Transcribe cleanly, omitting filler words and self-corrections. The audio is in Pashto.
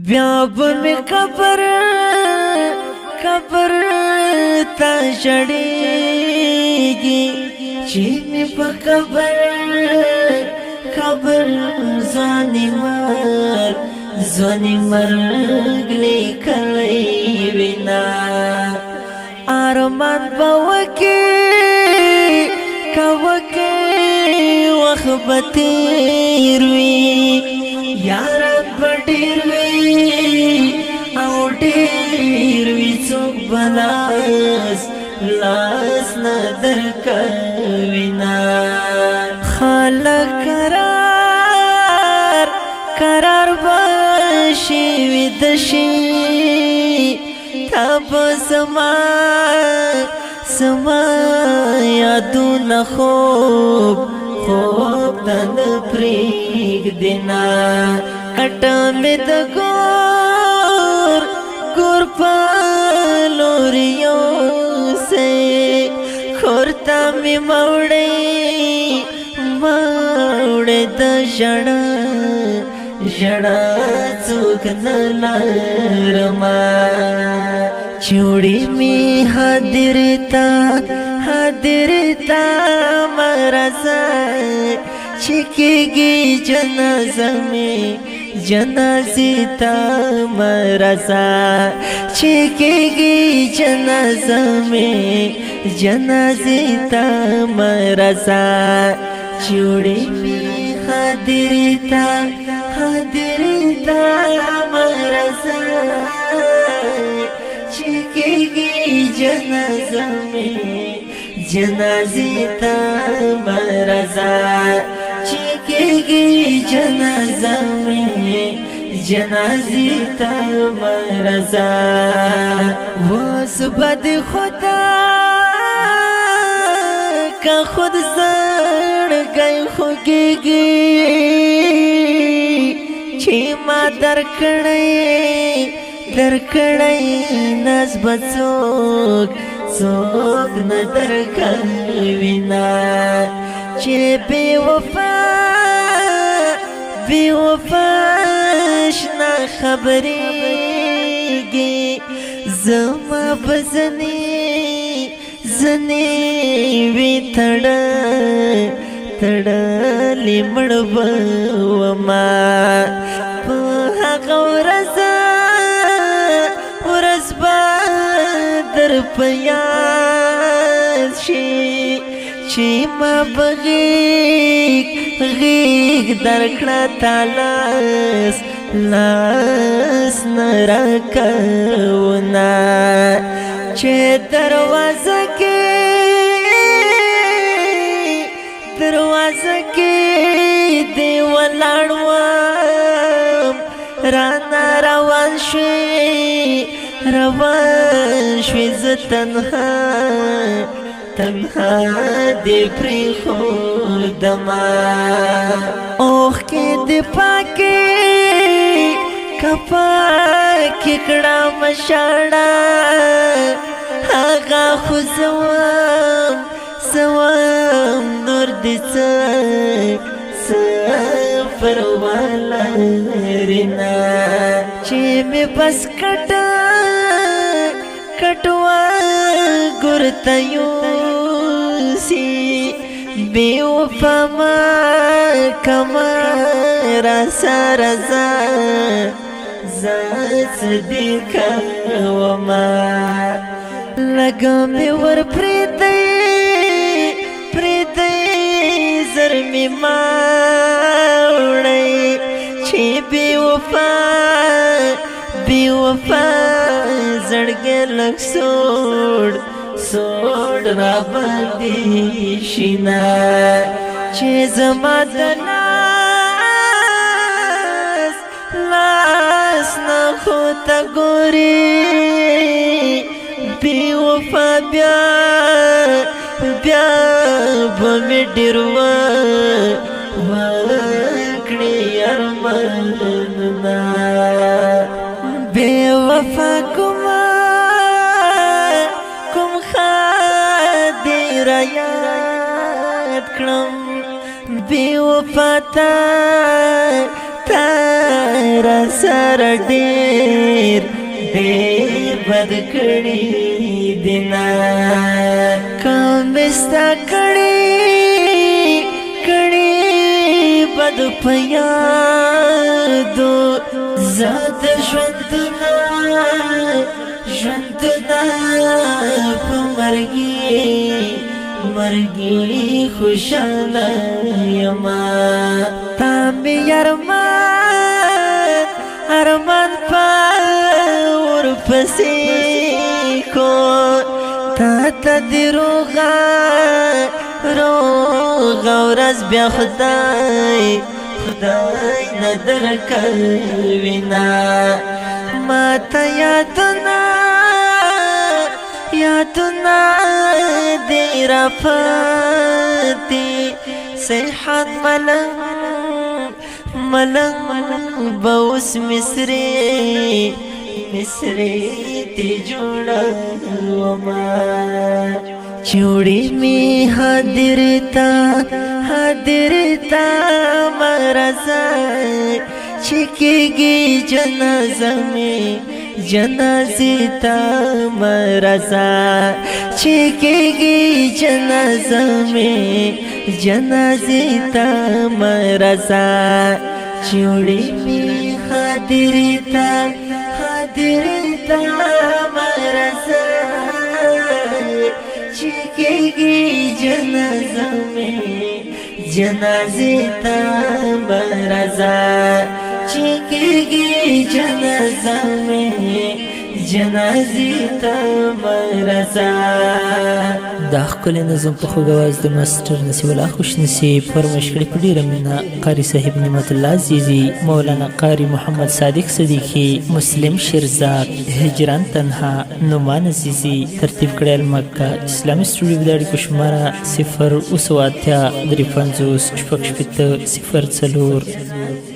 بیا بمی قبر تا شڑیگی چی می پا قبر زوانی مرگ لیکلی وینا آرمان باوکی وقت بطیر وی یاران بطیر وی او دیر وی چوک لاس ندر کوینا خالق قرار باشی ویدشی تاب سما یادون خوب تن پریگ دینا کٹا میں دا گور پالوریوں سے خورتا میں موڑے دا جڑا چوک نلارما چوڑی میں حاضرتا مرزا چکیگی جنازیتا مرزا چکیگی جنازیتا مرزا چوڑی میں حاضرتا مرزا چکیگی جنازیتا مرزا چکیگی جنازیتا مرزا واسبد خدا کا خود زڑ گئی خوگیگی چی ما درکڑی ناز بچوک ندر کوینا چی بی وفاشنا خبریگی زما بزنی وی تڑلی مڑب وما پاہا ورز با در پیاد چی ما بغیق درکڑا لاس نرکونا چی دروازہ کی دیو لاڑوام رانا روان شوی زتنها دی پری خودما اوخ کی دی پاکی کپا ککڑا مشاڑا آغا خوزوام نور دی سفر والا رینا چی می بس کٹوا گرتیوسی بی وفا ما کمارا سارزا زات دیکھا وما لگا می ور پریدی زرمی ماوڑی چی بی وفا زڑگے لگ سوڑ را بندی شینا چی زما دناس لاس نخوتا گوری بی وفا بیا بمی ڈروا وکڑی ارماننا بی وفا کم خادر یاد کرم بی وفا تا را سره ډېر بد کړي دینا کوم ستا کړي بد په یادو زاد ژوندونه په مرګي خوشاله یما تا مې ارمان په ورپسې کو تا ته دې روغه ورځ بیا خدای نه درکوینا ما ته یادونه دې راپاتې صحت ملنګ به اوس مصری تی جوړوما چوڑی می حاضر تا مرزا چکیگی جنازی تا مرزا چکیگی جنازی تا مرزا چوڑی می حاضر تا مرزا چکیگی جنازی تا مرزا چکیگی جنازی تا مرزا دا ښکلی نظم په خوږ اواز د ماسټر نصیب الله خوشنصیب فرمایش کړی په ډېره مینه قاري صاحب نعمت الله عزیزي مولانا قاري محمد صادق صدیقي مسلم شیرزاد هجران تنها نعمان عزیزي ترتیب کړی المکه اسلامي سټوډیو د اړیکو شماره 0 350 0 4